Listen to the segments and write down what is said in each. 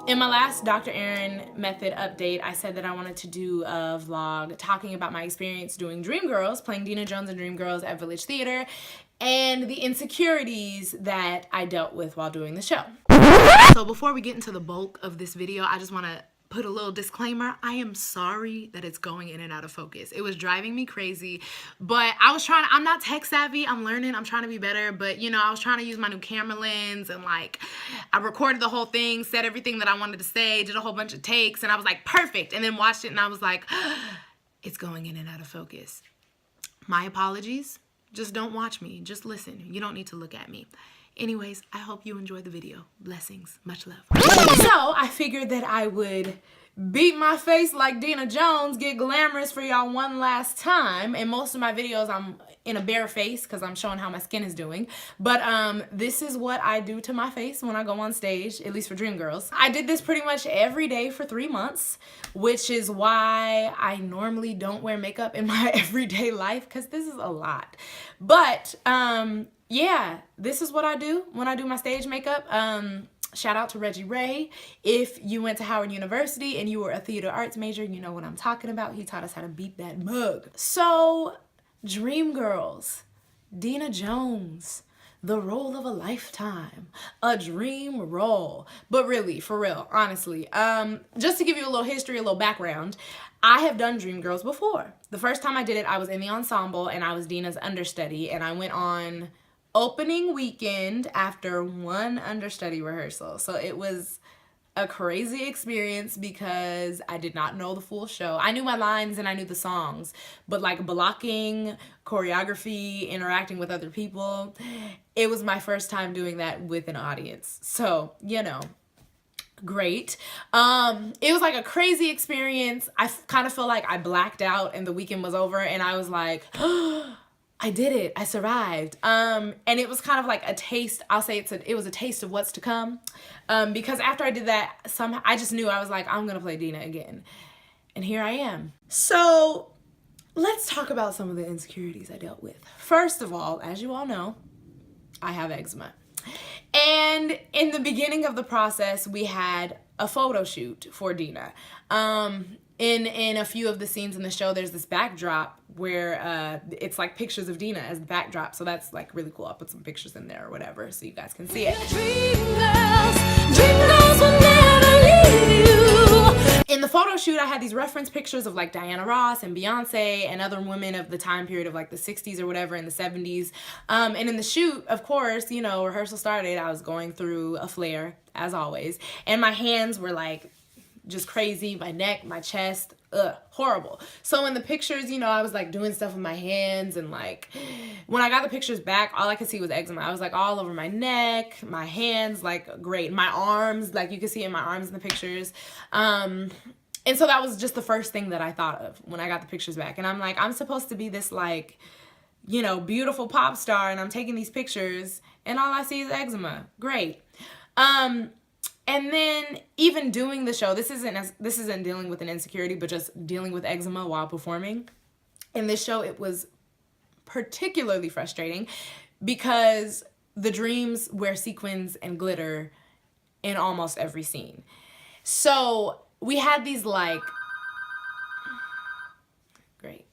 In my last Dr. ARON method update, I said that I wanted to do a vlog talking about my experience doing Dreamgirls, playing Deena Jones in Dreamgirls at Village Theater, and the insecurities that I dealt with while doing the show. So before we get into the bulk of this video, I just want to put a little disclaimer. I am sorry that it's going in and out of focus. It was driving me crazy, but I'm not tech savvy. I'm learning. I'm trying to be better, but you know, I was trying to use my new camera lens and like I recorded the whole thing, said everything that I wanted to say, did a whole bunch of takes, and I was like, perfect. And then watched it and I was like, it's going in and out of focus. My apologies. Just don't watch me. Just listen. You don't need to look at me. Anyways, I hope you enjoyed the video. Blessings. Much love. So I figured that I would beat my face like Deena Jones, get glamorous for y'all one last time. In most of my videos, I'm in a bare face because I'm showing how my skin is doing. But this is what I do to my face when I go on stage, at least for Dreamgirls. I did this pretty much every day for 3 months, which is why I normally don't wear makeup in my everyday life because this is a lot. But yeah, this is what I do when I do my stage makeup. Shout out to Reggie Ray. If you went to Howard University and you were a theater arts major, you know what I'm talking about. He taught us how to beat that mug. So, Dreamgirls, Deena Jones, the role of a lifetime, a dream role. But really, for real, honestly, just to give you a little history, a little background, I have done Dreamgirls before. The first time I did it, I was in the ensemble and I was Deena's understudy, and I went on opening weekend after one understudy rehearsal. So it was a crazy experience because I did not know the full show. I knew my lines and I knew the songs, but like blocking, choreography, interacting with other people, it was my first time doing that with an audience. So, you know, great. It was like a crazy experience. I kind of feel like I blacked out and the weekend was over and I was like, I did it. I survived. And it was kind of like a taste. I'll say it was a taste of what's to come. Because after I did that, somehow I just knew I was like, I'm gonna play Deena again. And here I am. So let's talk about some of the insecurities I dealt with. First of all, as you all know, I have eczema. And in the beginning of the process, we had a photo shoot for Deena. In a few of the scenes in the show, there's this backdrop where it's like pictures of Deena as the backdrop. So that's like really cool. I'll put some pictures in there or whatever so you guys can see it. Dreamgirls will never leave you. In the photo shoot, I had these reference pictures of like Diana Ross and Beyonce and other women of the time period of like the 60s or whatever in the 70s. And in the shoot, of course, you know, rehearsal started, I was going through a flare as always. And my hands were like just crazy, my neck, my chest, horrible. So in the pictures, you know, I was like doing stuff with my hands and like when I got the pictures back, all I could see was eczema. I was like all over my neck, my hands, like great. My arms, like you can see in my arms in the pictures. And so that was just the first thing that I thought of when I got the pictures back. And I'm like, I'm supposed to be this like, you know, beautiful pop star and I'm taking these pictures and all I see is eczema. Great. And then even doing the show, this isn't dealing with an insecurity, but just dealing with eczema while performing. In this show, it was particularly frustrating because the dreams wear sequins and glitter in almost every scene. So we had these like, great.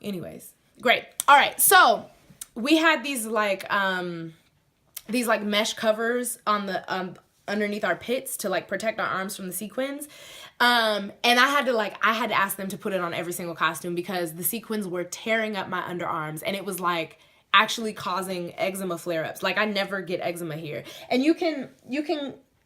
Anyways, great. All right. So we had these like mesh covers on the, underneath our pits to like protect our arms from the sequins. And I had to ask them to put it on every single costume because the sequins were tearing up my underarms and it was like actually causing eczema flare-ups. Like I never get eczema here. And you can,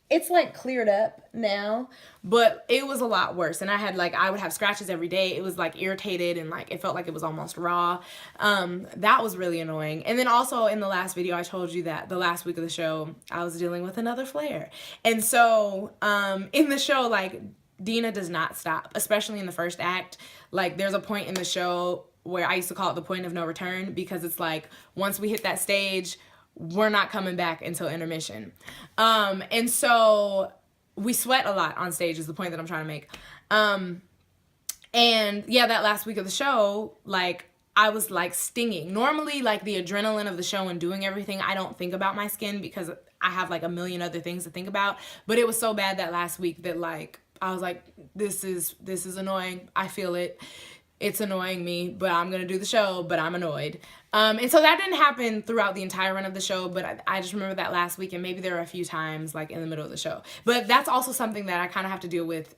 it's like cleared up now, but it was a lot worse. And I would have scratches every day. It was like irritated and like, it felt like it was almost raw. That was really annoying. And then also in the last video, I told you that the last week of the show, I was dealing with another flare. And so, in the show, like Deena does not stop, especially in the first act. Like there's a point in the show where I used to call it the point of no return because it's like, once we hit that stage, we're not coming back until intermission. And so we sweat a lot on stage is the point that I'm trying to make. And yeah, that last week of the show, like I was like stinging. Normally like the adrenaline of the show and doing everything, I don't think about my skin because I have like a million other things to think about. But it was so bad that last week that like, I was like, this is annoying. I feel it. It's annoying me, but I'm going to do the show, but I'm annoyed. And so that didn't happen throughout the entire run of the show, but I just remember that last week, and maybe there were a few times like in the middle of the show. But that's also something that I kind of have to deal with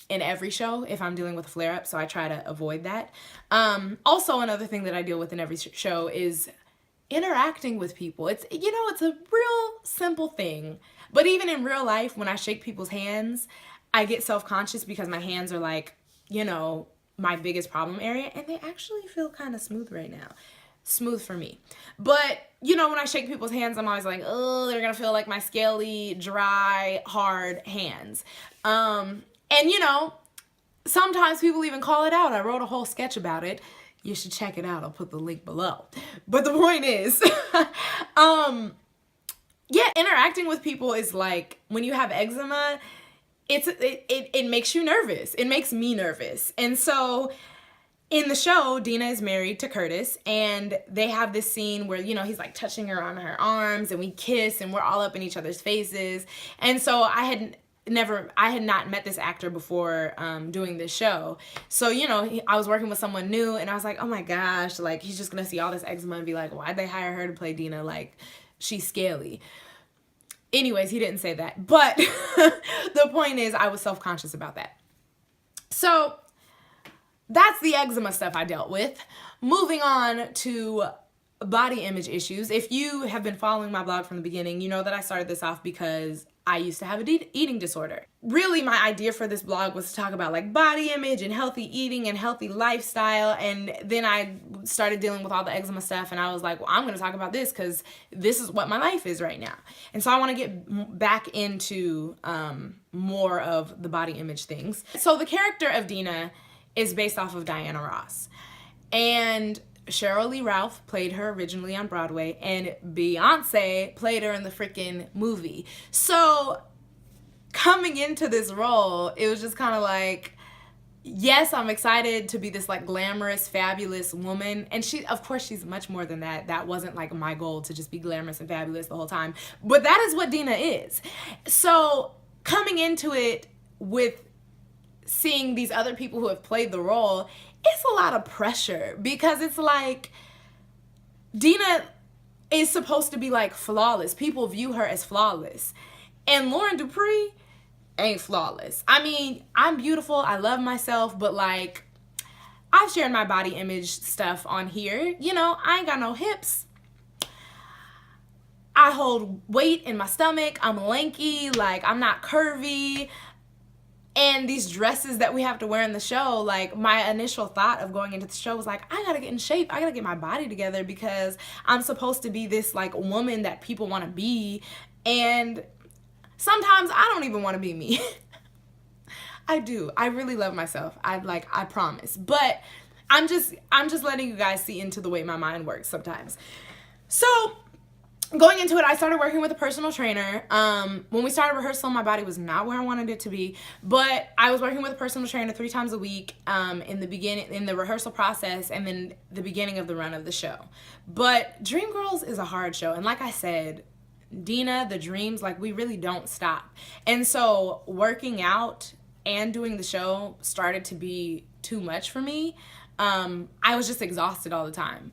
in every show if I'm dealing with a flare-up, so I try to avoid that. Also, another thing that I deal with in every show is interacting with people. It's, you know, it's a real simple thing, but even in real life, when I shake people's hands, I get self-conscious because my hands are like, you know, my biggest problem area, and they actually feel kind of smooth right now. Smooth for me. But, you know, when I shake people's hands, I'm always like, oh, they're gonna feel like my scaly, dry, hard hands. And, you know, sometimes people even call it out. I wrote a whole sketch about it. You should check it out. I'll put the link below. But the point is, yeah, interacting with people is like, when you have eczema, it makes you nervous. It makes me nervous. And so in the show, Deena is married to Curtis, and they have this scene where, you know, he's like touching her on her arms, and we kiss, and we're all up in each other's faces. And so I had not met this actor before doing this show. So, you know, I was working with someone new, and I was like, oh my gosh, like, he's just gonna see all this eczema and be like, why'd they hire her to play Deena? Like, she's scaly. Anyways, he didn't say that. But the point is, I was self-conscious about that. So that's the eczema stuff I dealt with. Moving on to body image issues. If you have been following my blog from the beginning, you know that I started this off because I used to have an eating disorder. Really, my idea for this blog was to talk about like body image and healthy eating and healthy lifestyle. And then I started dealing with all the eczema stuff, and I was like, well, I'm gonna talk about this because this is what my life is right now. And so I wanna get back into more of the body image things. So the character of Deena is based off of Diana Ross. And Cheryl Lee Ralph played her originally on Broadway, and Beyonce played her in the freaking movie. So coming into this role, it was just kind of like, yes, I'm excited to be this like glamorous, fabulous woman. And she, of course, she's much more than that. That wasn't like my goal, to just be glamorous and fabulous the whole time. But that is what Deena is. So coming into it with seeing these other people who have played the role, it's a lot of pressure, because it's like Deena is supposed to be like flawless. People view her as flawless. And Lauren Dupree ain't flawless. I mean, I'm beautiful. I love myself, but like, I've shared my body image stuff on here. You know, I ain't got no hips. I hold weight in my stomach. I'm lanky. Like, I'm not curvy. And these dresses that we have to wear in the show, like, my initial thought of going into the show was like, I gotta get in shape. I gotta get my body together, because I'm supposed to be this like woman that people want to be. And sometimes I don't even want to be me. I do. I really love myself. I promise. But I'm just letting you guys see into the way my mind works sometimes. So going into it, I started working with a personal trainer. When we started rehearsal, my body was not where I wanted it to be, but I was working with a personal trainer 3 times a week in the rehearsal process, and then the beginning of the run of the show. But Dreamgirls is a hard show, and like I said, Deena, the dreams, like, we really don't stop. And so working out and doing the show started to be too much for me. I was just exhausted all the time.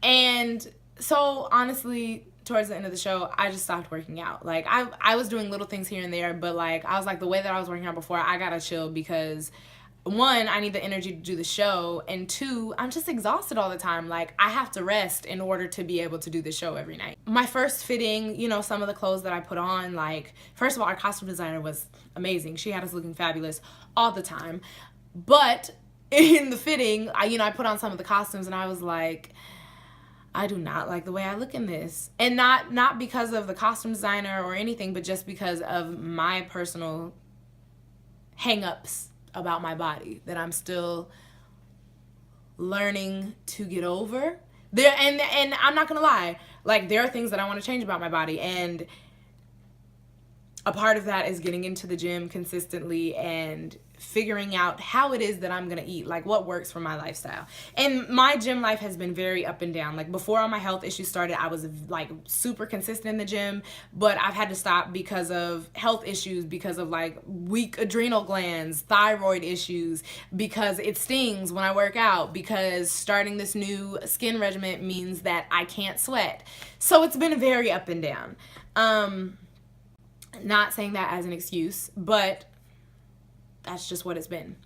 And so honestly, towards the end of the show, I just stopped working out. Like, I was doing little things here and there, but like, I was like, the way that I was working out before, I gotta chill, because 1, I need the energy to do the show, and 2, I'm just exhausted all the time. Like, I have to rest in order to be able to do the show every night. My first fitting, you know, some of the clothes that I put on, like, first of all, our costume designer was amazing. She had us looking fabulous all the time. But in the fitting, I put on some of the costumes, and I was like, I do not like the way I look in this. And not because of the costume designer or anything, but just because of my personal hang-ups about my body that I'm still learning to get over. And I'm not gonna lie, like, there are things that I want to change about my body, and a part of that is getting into the gym consistently and figuring out how it is that I'm gonna eat, like what works for my lifestyle. And my gym life has been very up and down. Like before all my health issues started, I was like super consistent in the gym, but I've had to stop because of health issues, because of like weak adrenal glands, thyroid issues, because it stings when I work out, because starting this new skin regimen means that I can't sweat. So it's been very up and down. Not saying that as an excuse, but that's just what it's been.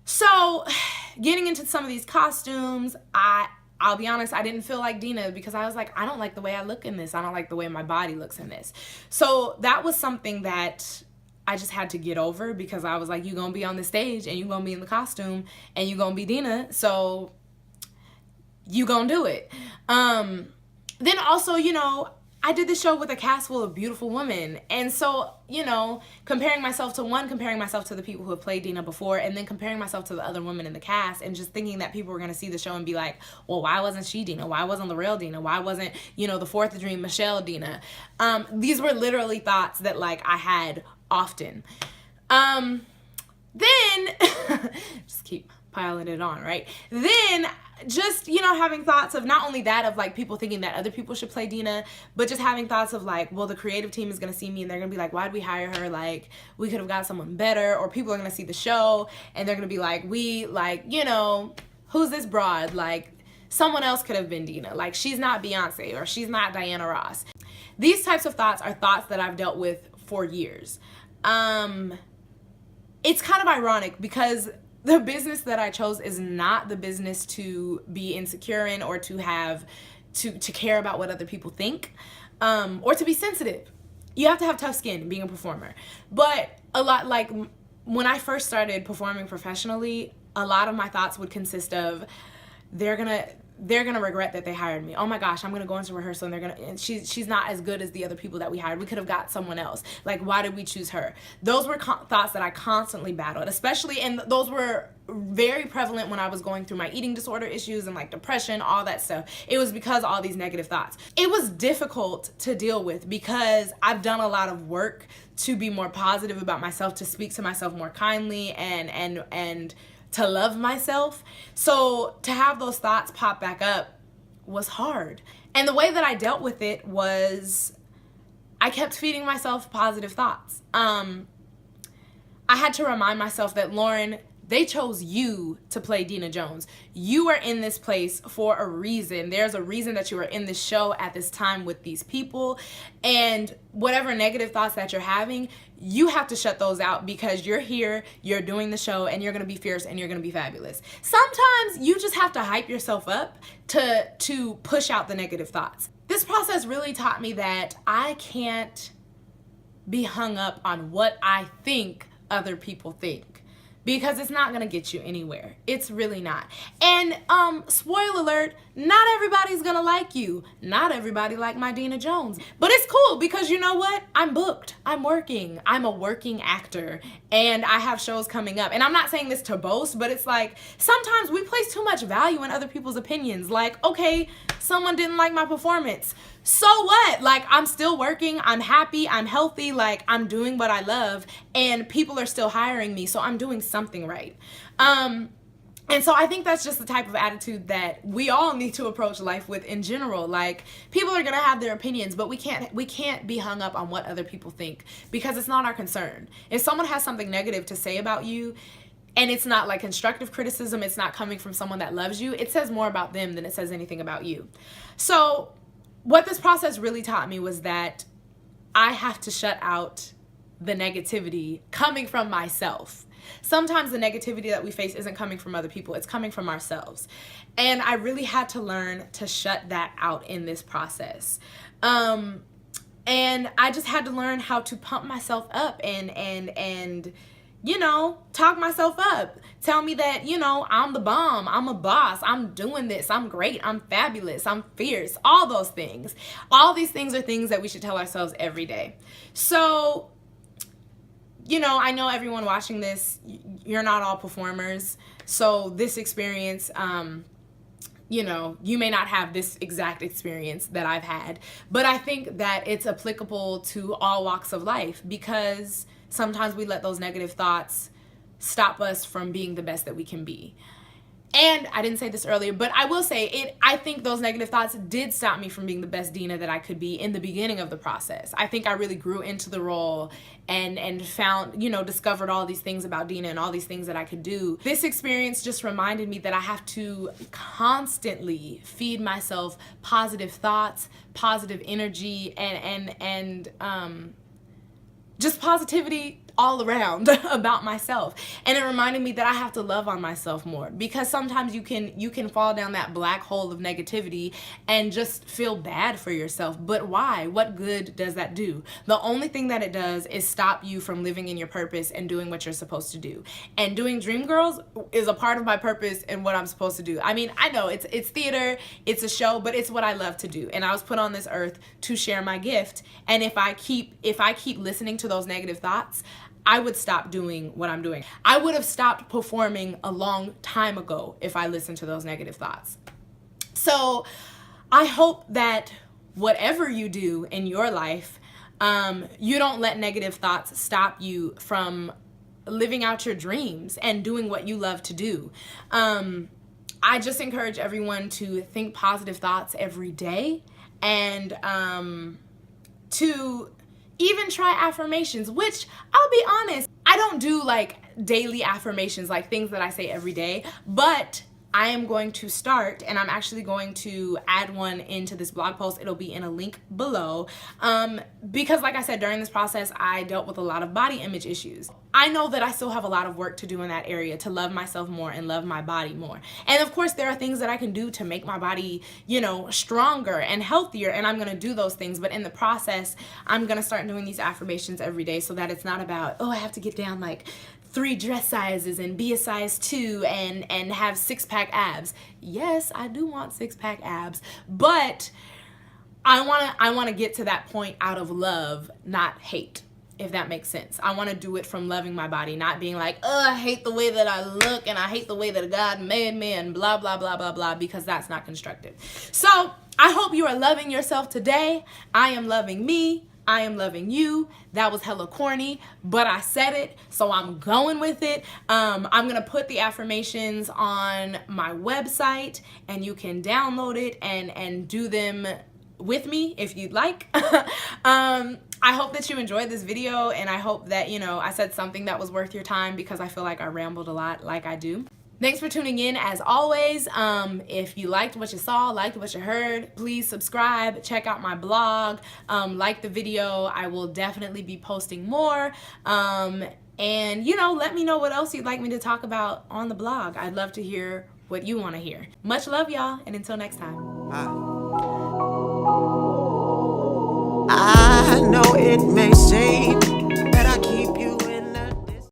So getting into some of these costumes, I'll be honest, I didn't feel like Deena because I was like, I don't like the way I look in this. I don't like the way my body looks in this. So that was something that I just had to get over, because I was like, you're going to be on the stage and you're going to be in the costume and you're going to be Deena. So you going to do it. Then also, you know, I did this show with a cast full of beautiful women. And so, you know, comparing myself to the people who have played Deena before, and then comparing myself to the other women in the cast, and just thinking that people were going to see the show and be like, well, why wasn't she Deena? Why wasn't the real Deena? Why wasn't, you know, the fourth dream Michelle Deena? These were literally thoughts that like I had often. Then just keep piling it on, right? Then just, you know, having thoughts of not only that of like people thinking that other people should play Deena, but just having thoughts of like, well, the creative team is going to see me and they're going to be like, why'd we hire her? Like, we could have got someone better. Or people are going to see the show and they're going to be like, you know, who's this broad? Like, someone else could have been Deena. Like, she's not Beyonce or she's not Diana Ross. These types of thoughts are thoughts that I've dealt with for years. It's kind of ironic because the business that I chose is not the business to be insecure in, or to have to care about what other people think, or to be sensitive. You have to have tough skin being a performer. But a lot, like when I first started performing professionally, a lot of my thoughts would consist of, they're gonna regret that they hired me. Oh my gosh, I'm gonna go into rehearsal and she's not as good as the other people that we hired. We could have got someone else. Like, why did we choose her? Those were thoughts that I constantly battled, especially, and those were very prevalent when I was going through my eating disorder issues and like depression, all that stuff. It was because all these negative thoughts. It was difficult to deal with because I've done a lot of work to be more positive about myself, to speak to myself more kindly, and to love myself. So to have those thoughts pop back up was hard. And the way that I dealt with it was I kept feeding myself positive thoughts. I had to remind myself that, Lauren, they chose you to play Deena Jones. You are in this place for a reason. There's a reason that you are in this show at this time with these people. And whatever negative thoughts that you're having, you have to shut those out, because you're here, you're doing the show, and you're gonna be fierce and you're gonna be fabulous. Sometimes you just have to hype yourself up to push out the negative thoughts. This process really taught me that I can't be hung up on what I think other people think, because it's not gonna get you anywhere. It's really not. And spoiler alert, not everybody's gonna like you. Not everybody like my Deena Jones. But it's cool, because you know what? I'm booked. I'm working. I'm a working actor, and I have shows coming up. And I'm not saying this to boast, but it's like sometimes we place too much value in other people's opinions. Like, okay, someone didn't like my performance. So what? Like, I'm still working, I'm happy, I'm healthy, like I'm doing what I love, and people are still hiring me, so I'm doing something right. And so I think that's just the type of attitude that we all need to approach life with in general. Like, people are gonna have their opinions, but we can't be hung up on what other people think, because it's not our concern. If someone has something negative to say about you, and it's not like constructive criticism, it's not coming from someone that loves you, it says more about them than it says anything about you. So what this process really taught me was that I have to shut out the negativity coming from myself. Sometimes the negativity that we face isn't coming from other people, it's coming from ourselves. And I really had to learn to shut that out in this process. And I just had to learn how to pump myself up and you know, talk myself up. Tell me that, you know, I'm the bomb, I'm a boss, I'm doing this, I'm great, I'm fabulous, I'm fierce, all those things. All these things are things that we should tell ourselves every day. So, you know, I know everyone watching this, you're not all performers. So this experience, you know, you may not have this exact experience that I've had, but I think that it's applicable to all walks of life, because sometimes we let those negative thoughts stop us from being the best that we can be. And I didn't say this earlier, but I will say it. I think those negative thoughts did stop me from being the best Deena that I could be in the beginning of the process. I think I really grew into the role and found, discovered all these things about Deena and all these things that I could do. This experience just reminded me that I have to constantly feed myself positive thoughts, positive energy, and just positivity all around about myself. And it reminded me that I have to love on myself more, because sometimes you can fall down that black hole of negativity and just feel bad for yourself. But why? What good does that do? The only thing that it does is stop you from living in your purpose and doing what you're supposed to do. And doing Dreamgirls is a part of my purpose and what I'm supposed to do. I mean, I know it's theater, it's a show, but it's what I love to do. And I was put on this earth to share my gift. And if I keep listening to those negative thoughts, I would stop doing what I'm doing. I would have stopped performing a long time ago if I listened to those negative thoughts. So I hope that whatever you do in your life, you don't let negative thoughts stop you from living out your dreams and doing what you love to do. I just encourage everyone to think positive thoughts every day, and to even try affirmations, which I'll be honest, I don't do like daily affirmations, like things that I say every day, but I am going to start, and I'm actually going to add one into this blog post. It'll be in a link below, because like I said, during this process, I dealt with a lot of body image issues. I know that I still have a lot of work to do in that area to love myself more and love my body more. And of course, there are things that I can do to make my body, stronger and healthier, and I'm going to do those things. But in the process, I'm going to start doing these affirmations every day, so that it's not about, oh, I have to get down like 3 dress sizes and be a size 2 and have 6-pack abs. Yes, I do want 6-pack abs, but I want to get to that point out of love, not hate, if that makes sense. I want to do it from loving my body, not being like, oh, I hate the way that I look and I hate the way that God made me and blah, blah, blah, blah, blah, because that's not constructive. So I hope you are loving yourself today. I am loving me. I am loving you. That was hella corny, but I said it, so I'm going with it. I'm gonna put the affirmations on my website, and you can download it and do them with me if you'd like. I hope that you enjoyed this video, and I hope that, I said something that was worth your time, because I feel like I rambled a lot like I do. Thanks for tuning in as always. If you liked what you saw, liked what you heard, please subscribe, check out my blog, like the video. I will definitely be posting more. And let me know what else you'd like me to talk about on the blog. I'd love to hear what you want to hear. Much love, y'all, and until next time. I know it may